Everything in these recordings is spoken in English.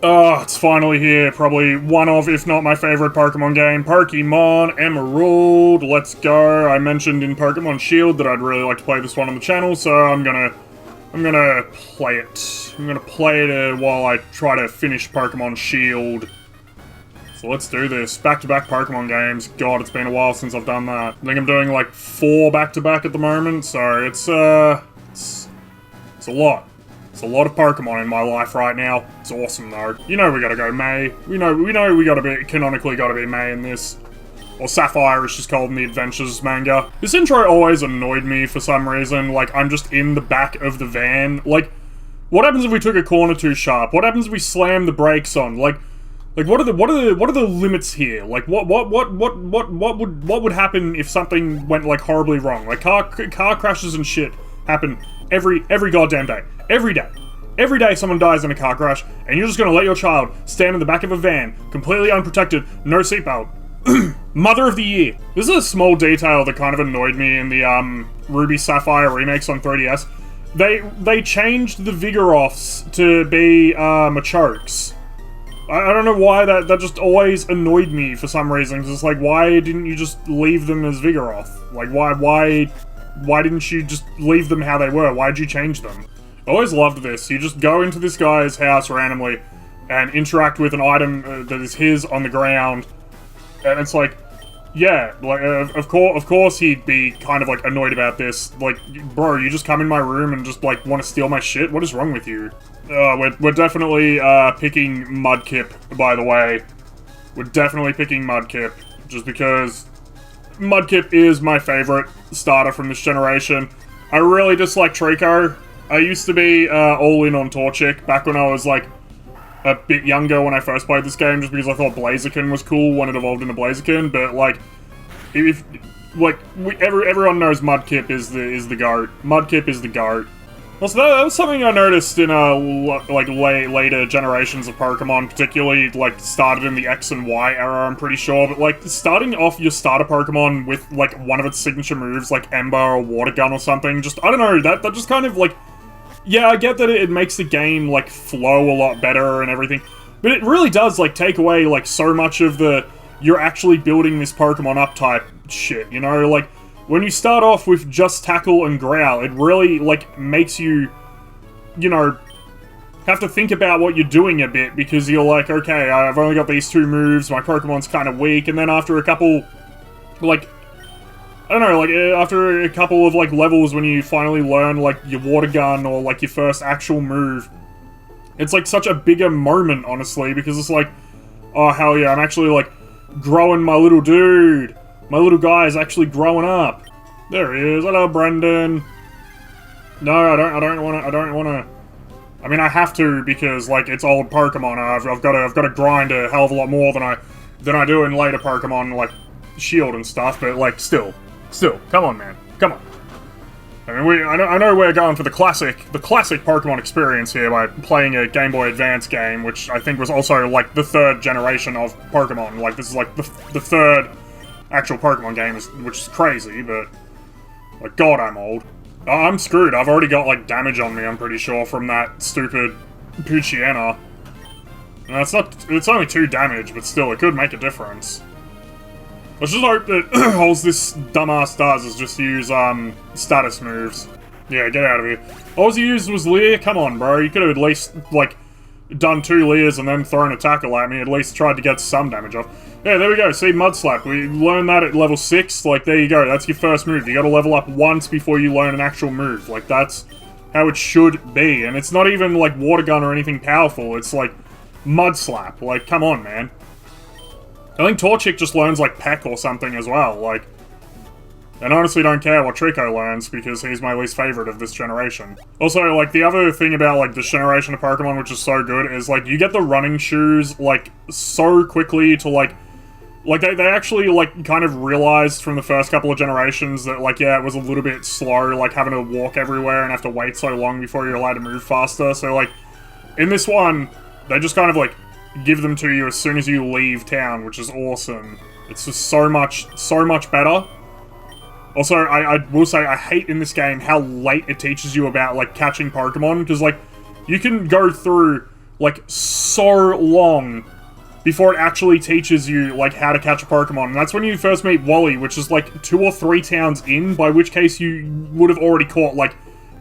Oh, it's finally here. Probably one of, if not my favorite Pokemon game, Pokemon Emerald. Let's go. I mentioned in Pokemon Shield that I'd really like to play this one on the channel, so I'm gonna play it. I'm gonna play it while I try to finish Pokemon Shield. So let's do this. Back-to-back Pokemon games. God, it's been a while since I've done that. I think I'm doing like 4 back-to-back at the moment, so it's a lot. It's a lot of Pokemon in my life right now. It's awesome though. You know we gotta go May. We know we gotta be, canonically gotta be May in this. Or Sapphire, as she's called in the Adventures manga. This intro always annoyed me for some reason. Like, I'm just in the back of the van. Like, what happens if we took a corner too sharp? What happens if we slam the brakes on? Like what are the limits here? Like what would happen if something went like horribly wrong? Like car crashes and shit happen every goddamn day. Every day. Every day someone dies in a car crash, and you're just gonna let your child stand in the back of a van, completely unprotected, no seatbelt. Mother of the Year. This is a small detail that kind of annoyed me in the Ruby Sapphire remakes on 3DS. They changed the Vigoroths to be Machokes. I don't know why that just always annoyed me for some reason. Cause it's like, why didn't you just leave them as Vigoroth? Like, why didn't you just leave them how they were? Why'd you change them? I always loved this. You just go into this guy's house randomly and interact with an item that is his on the ground. And it's like, yeah, like, of course he'd be kind of, like, annoyed about this. Like, bro, you just come in my room and just, like, want to steal my shit? What is wrong with you? We're definitely, picking Mudkip, by the way. We're definitely picking Mudkip, just because Mudkip is my favorite starter from this generation. I really dislike Trico. I used to be, all in on Torchic back when I was, like, a bit younger when I first played this game, just because I thought Blaziken was cool when it evolved into Blaziken, but, like, everyone knows Mudkip is the GOAT. Mudkip is the GOAT. Also, that was something I noticed in, later generations of Pokemon, particularly, like, started in the X and Y era, I'm pretty sure, but, like, starting off your starter Pokemon with, like, one of its signature moves, like Ember or Water Gun or something, just, I don't know, that just kind of, like, yeah, I get that it makes the game, like, flow a lot better and everything, but it really does, like, take away, like, so much of the, you're actually building this Pokemon up type shit, you know? Like, when you start off with just Tackle and Growl, it really, like, makes you, you know, have to think about what you're doing a bit, because you're like, okay, I've only got these 2 moves, my Pokemon's kind of weak, and then after a couple, like, I don't know, like, after a couple of, like, levels when you finally learn, like, your Water Gun or, like, your first actual move, it's, like, such a bigger moment, honestly, because it's like, oh, hell yeah, I'm actually, like, growing my little dude. My little guy is actually growing up. There he is. Hello, Brendan. No, I don't wanna... I mean, I have to, because, like, it's old Pokemon. I've got to grind a hell of a lot more than I do in later Pokemon, like, Shield and stuff, but, like, still, come on, man, come on. I mean, I know we're going for the classic Pokemon experience here by playing a Game Boy Advance game, which I think was also, like, the 3rd generation of Pokemon. Like, this is, like, the 3rd actual Pokemon game, which is crazy, but, like, God, I'm old. I'm screwed. I've already got, like, damage on me, I'm pretty sure, from that stupid Poochyena. And it's only 2 damage, but still, it could make a difference. Let's just hope that all this dumbass does is just use, status moves. Yeah, get out of here. All he used was Leer? Come on, bro. You could have at least, like, done 2 Leers and then thrown a tackle at me, at least tried to get some damage off. Yeah, there we go. See, Mud Slap. We learned that at level 6. Like, there you go. That's your first move. You gotta level up once before you learn an actual move. Like, that's how it should be. And it's not even, like, Water Gun or anything powerful. It's, like, Mud Slap. Like, come on, man. I think Torchic just learns, like, Peck or something as well, like... And I honestly don't care what Trico learns, because he's my least favorite of this generation. Also, like, the other thing about, like, this generation of Pokemon, which is so good, is, like, you get the running shoes, like, so quickly to, like, they actually, like, kind of realized from the first couple of generations that, like, yeah, it was a little bit slow, like, having to walk everywhere and have to wait so long before you're allowed to move faster, so, like, in this one, they just kind of, like, give them to you as soon as you leave town, which is awesome. It's just so much better. Also, I will say, I hate in this game how late it teaches you about, like, catching Pokemon, because, like, you can go through like, so long before it actually teaches you, like, how to catch a Pokemon. And that's when you first meet Wally, which is, like, 2 or 3 towns in, by which case you would have already caught, like,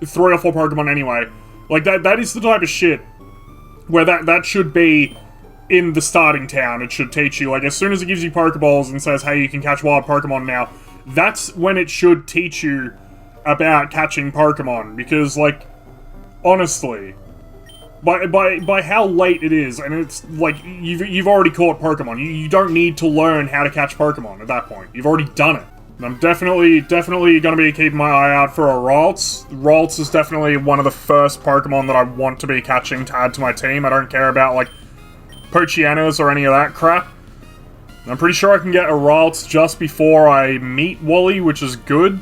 3 or 4 Pokemon anyway. Like, that is the type of shit where that should be in the starting town. It should teach you, like, as soon as it gives you Pokeballs and says, hey, you can catch wild Pokemon now, that's when it should teach you about catching Pokemon. Because, like, honestly, by how late it is, and it's, like, you've already caught Pokemon. You don't need to learn how to catch Pokemon at that point. You've already done it. And I'm definitely gonna be keeping my eye out for a Ralts. Ralts is definitely one of the first Pokemon that I want to be catching to add to my team. I don't care about, like, Pochianas or any of that crap. I'm pretty sure I can get a Ralts just before I meet Wally, which is good.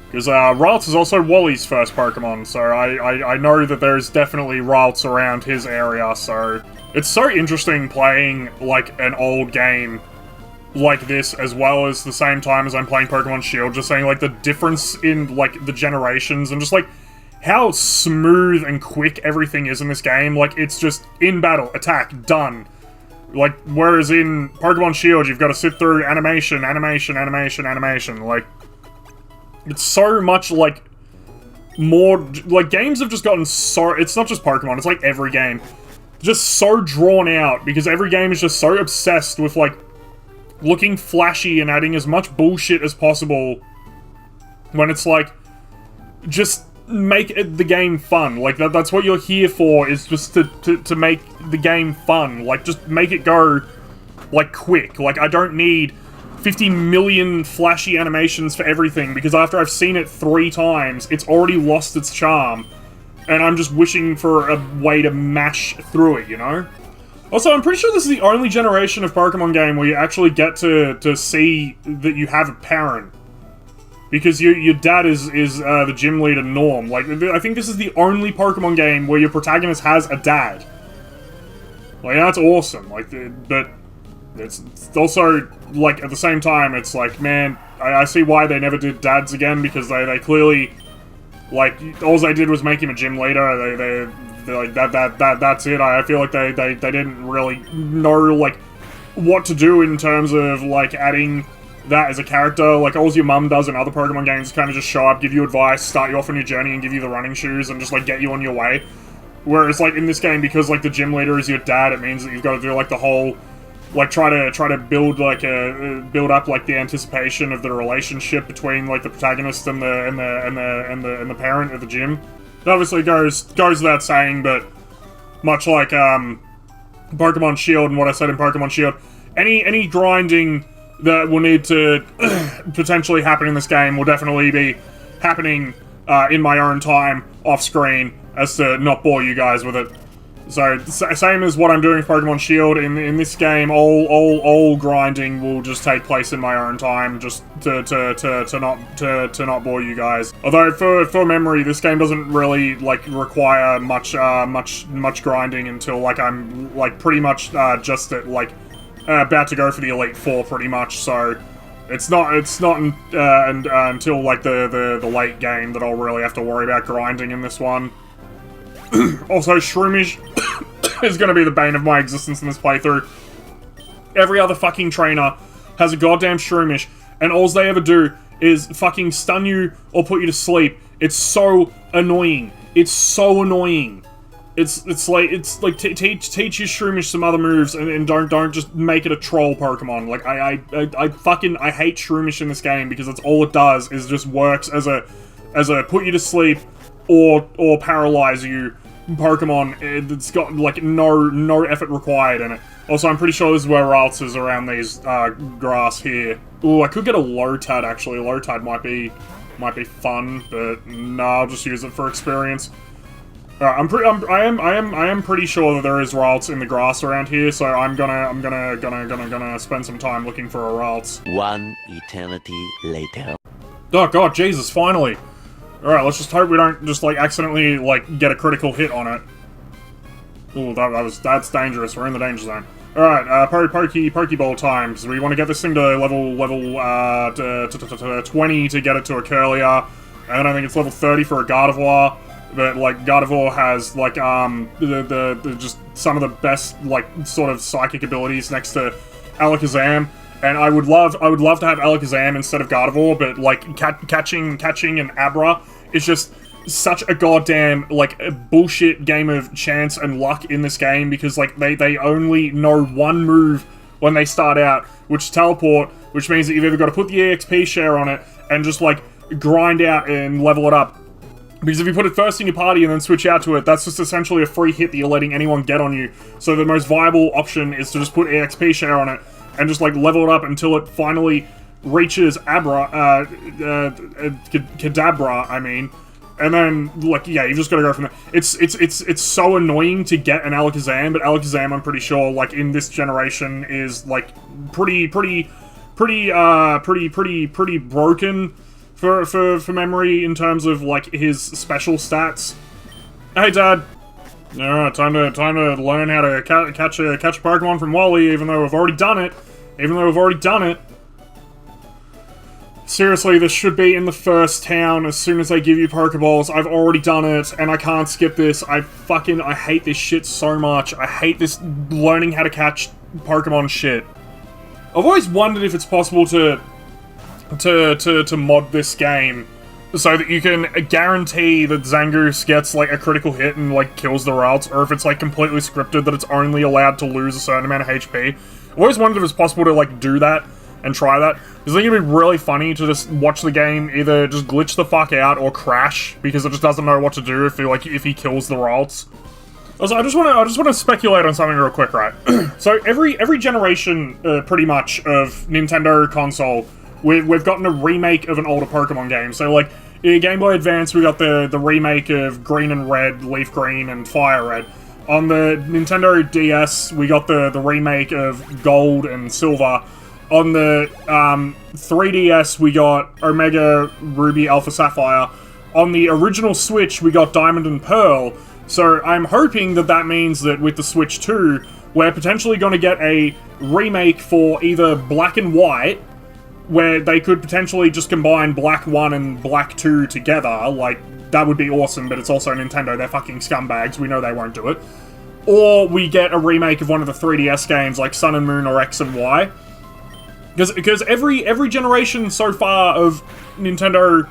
Because Ralts is also Wally's first Pokemon, so I know that there's definitely Ralts around his area, so... It's so interesting playing, like, an old game like this, as well as the same time as I'm playing Pokemon Shield, just saying, like, the difference in, like, the generations, and just, like, how smooth and quick everything is in this game. Like, it's just, in battle, attack, done. Like, whereas in Pokemon Shield, you've got to sit through animation, like... It's so much, like, more... Like, games have just gotten so... It's not just Pokemon, it's like every game. Just so drawn out, because every game is just so obsessed with, like, looking flashy and adding as much bullshit as possible, when it's like, just make the game fun. Like, that's what you're here for, is just to make the game fun. Like, just make it go, like, quick. Like, I don't need 50 million flashy animations for everything, because after I've seen it 3 times, it's already lost its charm, and I'm just wishing for a way to mash through it, you know? Also, I'm pretty sure this is the only generation of Pokemon game where you actually get to see that you have a parent. Because your dad is the gym leader, Norm. Like, I think this is the only Pokemon game where your protagonist has a dad. Like, that's awesome. Like, but it's also, like, at the same time, it's like, man, I see why they never did dads again, because they clearly, like, all they did was make him a gym leader. They're like, that's it. I feel like they didn't really know, like, what to do in terms of, like, adding that as a character. Like, all your mum does in other Pokemon games, kind of just show up, give you advice, start you off on your journey, and give you the running shoes, and just, like, get you on your way. Whereas, like, in this game, because, like, the gym leader is your dad, it means that you've got to do, like, the whole, like, try to build, like, build up, like, the anticipation of the relationship between, like, the protagonist and the parent at the gym. It obviously goes without saying, but much like Pokemon Shield and what I said in Pokemon Shield, any grinding that will need to potentially happen in this game will definitely be happening in my own time off screen, as to not bore you guys with it. So, same as what I'm doing for Pokemon Shield, in this game, all grinding will just take place in my own time, just to not bore you guys. Although, for memory, this game doesn't really, like, require much grinding until, like, I'm, like, pretty much, just at, like, about to go for the Elite Four, pretty much, so... It's not until, like, the late game that I'll really have to worry about grinding in this one. Also, Shroomish is going to be the bane of my existence in this playthrough. Every other fucking trainer has a goddamn Shroomish, and all they ever do is fucking stun you or put you to sleep. It's so annoying. It's so annoying. It's like teach your Shroomish some other moves, and don't just make it a troll Pokemon. Like, I hate Shroomish in this game, because that's all it does, is just works as a put you to sleep or paralyze you Pokemon. It's got, like, no effort required in it. Also, I'm pretty sure this is where Ralts is, around these grass here. Ooh, I could get a Lotad, actually. Lotad might be fun, but no, I'll just use it for experience. I am pretty sure that there is Ralts in the grass around here, so I'm gonna spend some time looking for a Ralts. One eternity later. Oh god, Jesus, finally! Alright, let's just hope we don't just, like, accidentally, like, get a critical hit on it. Ooh, that's dangerous. We're in the danger zone. Alright, Pokeball time, because we want to get this thing to level 20 to get it to a Kirlia, and then I think it's level 30 for a Gardevoir. but like Gardevoir has like the just some of the best like sort of psychic abilities next to Alakazam, and I would love to have Alakazam instead of Gardevoir, but like catching an Abra is just such a goddamn like a bullshit game of chance and luck in this game, because like they only know one move when they start out, which is teleport, which means that you've either got to put the EXP share on it and just like grind out and level it up. Because if you put it first in your party and then switch out to it, that's just essentially a free hit that you're letting anyone get on you. So the most viable option is to just put EXP share on it and just like level it up until it finally reaches Kadabra, I mean. And then, like, yeah, you've just got to go from there. It's so annoying to get an Alakazam, but Alakazam, I'm pretty sure, like, in this generation is, like, pretty broken for memory in terms of, like, his special stats. Hey, Dad. Alright, time to learn how to catch a Pokemon from Wally, even though we've already done it. Seriously, this should be in the first town as soon as they give you Pokeballs. I've already done it, and I can't skip this. I hate this shit so much. I hate this learning how to catch Pokemon shit. I've always wondered if it's possible to mod this game so that you can guarantee that Zangoose gets, like, a critical hit and, like, kills the Ralts, or if it's, like, completely scripted that it's only allowed to lose a certain amount of HP. I've always wondered if it's possible to, like, do that and try that. Because I think it'd be really funny to just watch the game either just glitch the fuck out or crash because it just doesn't know what to do if he kills the Ralts. Also, I just want to speculate on something real quick, right? So every generation, pretty much, of Nintendo console, we've gotten a remake of an older Pokemon game. So like in Game Boy Advance, we got the remake of Green and Red, Leaf Green, and Fire Red. On the Nintendo DS, we got the remake of Gold and Silver. On the 3DS, we got Omega Ruby Alpha Sapphire. On the original Switch, we got Diamond and Pearl. So I'm hoping that means that with the Switch 2, we're potentially going to get a remake for either Black and White, where they could potentially just combine Black 1 and Black 2 together. Like, that would be awesome, but it's also Nintendo. They're fucking scumbags. We know they won't do it. Or we get a remake of one of the 3DS games, like Sun and Moon or X and Y. Because every generation so far of Nintendo,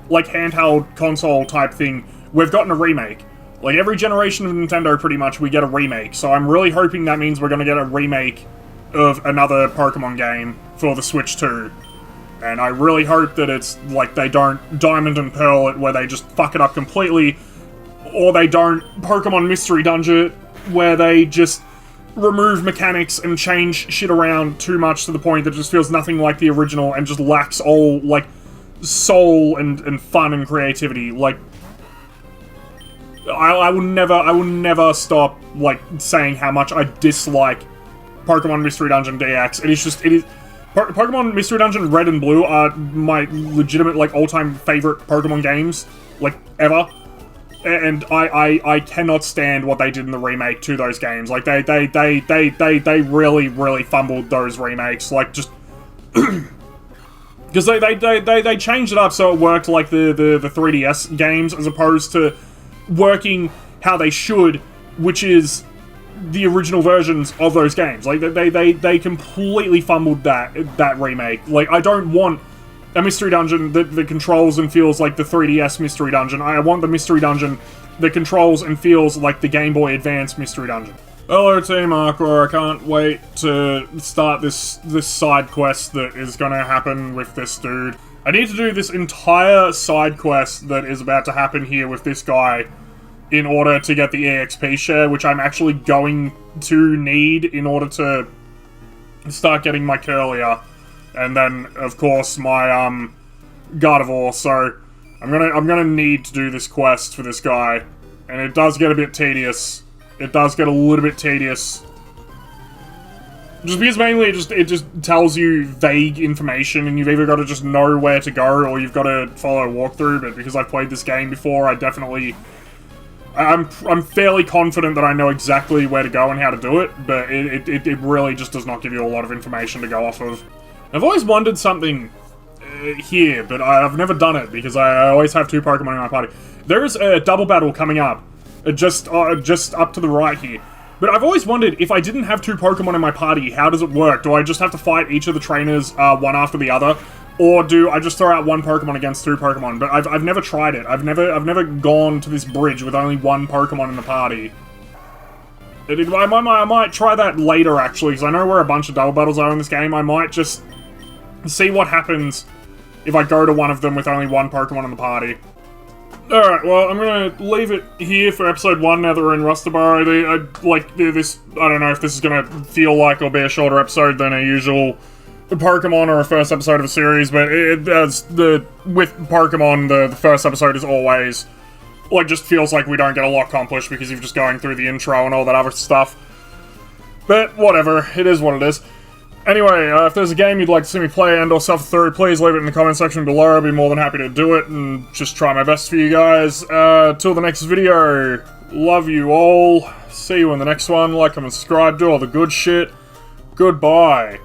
like, handheld console type thing, we've gotten a remake. Like, every generation of Nintendo, pretty much, we get a remake. So I'm really hoping that means we're going to get a remake of another Pokemon game for the Switch 2. And I really hope that it's, like, they don't Diamond and Pearl it where they just fuck it up completely. Or they don't Pokemon Mystery Dungeon where they just remove mechanics and change shit around too much to the point that it just feels nothing like the original and just lacks all, like, soul and fun and creativity. Like, I will never stop, like, saying how much I dislike Pokemon Mystery Dungeon DX. Pokemon Mystery Dungeon Red and Blue are my legitimate, like, all-time favorite Pokemon games, like, ever. And I cannot stand what they did in the remake to those games. Like, they really fumbled those remakes. Like, just because they changed it up so it worked like the 3DS games as opposed to working how they should, which is the original versions of those games. Like, they completely fumbled that remake. Like, I don't want a Mystery Dungeon that controls and feels like the 3DS Mystery Dungeon. I want the Mystery Dungeon that controls and feels like the Game Boy Advance Mystery Dungeon. Hello, Team Aqua. I can't wait to start this side quest that is gonna happen with this dude. I need to do this entire side quest that is about to happen here with this guy in order to get the EXP share, which I'm actually going to need in order to start getting my Curlier. And then, of course, my, Gardevoir, so I'm gonna need to do this quest for this guy. And it does get a bit tedious. It does get a little bit tedious. Just because mainly it just tells you vague information, and you've either got to just know where to go, or you've got to follow a walkthrough, but because I've played this game before, I'm fairly confident that I know exactly where to go and how to do it, but it really just does not give you a lot of information to go off of. I've always wondered something here, but I've never done it because I always have 2 Pokemon in my party. There is a double battle coming up, just up to the right here. But I've always wondered, if I didn't have 2 Pokemon in my party, how does it work? Do I just have to fight each of the trainers one after the other? Or do I just throw out 1 Pokemon against 2 Pokemon? But I've never tried it. I've never gone to this bridge with only 1 Pokemon in the party. I might try that later, actually, because I know where a bunch of double battles are in this game. I might just see what happens if I go to one of them with only 1 Pokemon in the party. Alright, well, I'm gonna leave it here for episode 1 now that we're in Rustiboro. I don't know if this is gonna feel like it'll be a shorter episode than a usual Pokemon or a first episode of a series, but with Pokemon, the first episode is always, like, just feels like we don't get a lot accomplished because you're just going through the intro and all that other stuff. But, whatever, it is what it is. Anyway, if there's a game you'd like to see me play and or suffer through, please leave it in the comment section below. I'd be more than happy to do it and just try my best for you guys. Till the next video, love you all. See you in the next one. Like, comment, subscribe, do all the good shit. Goodbye.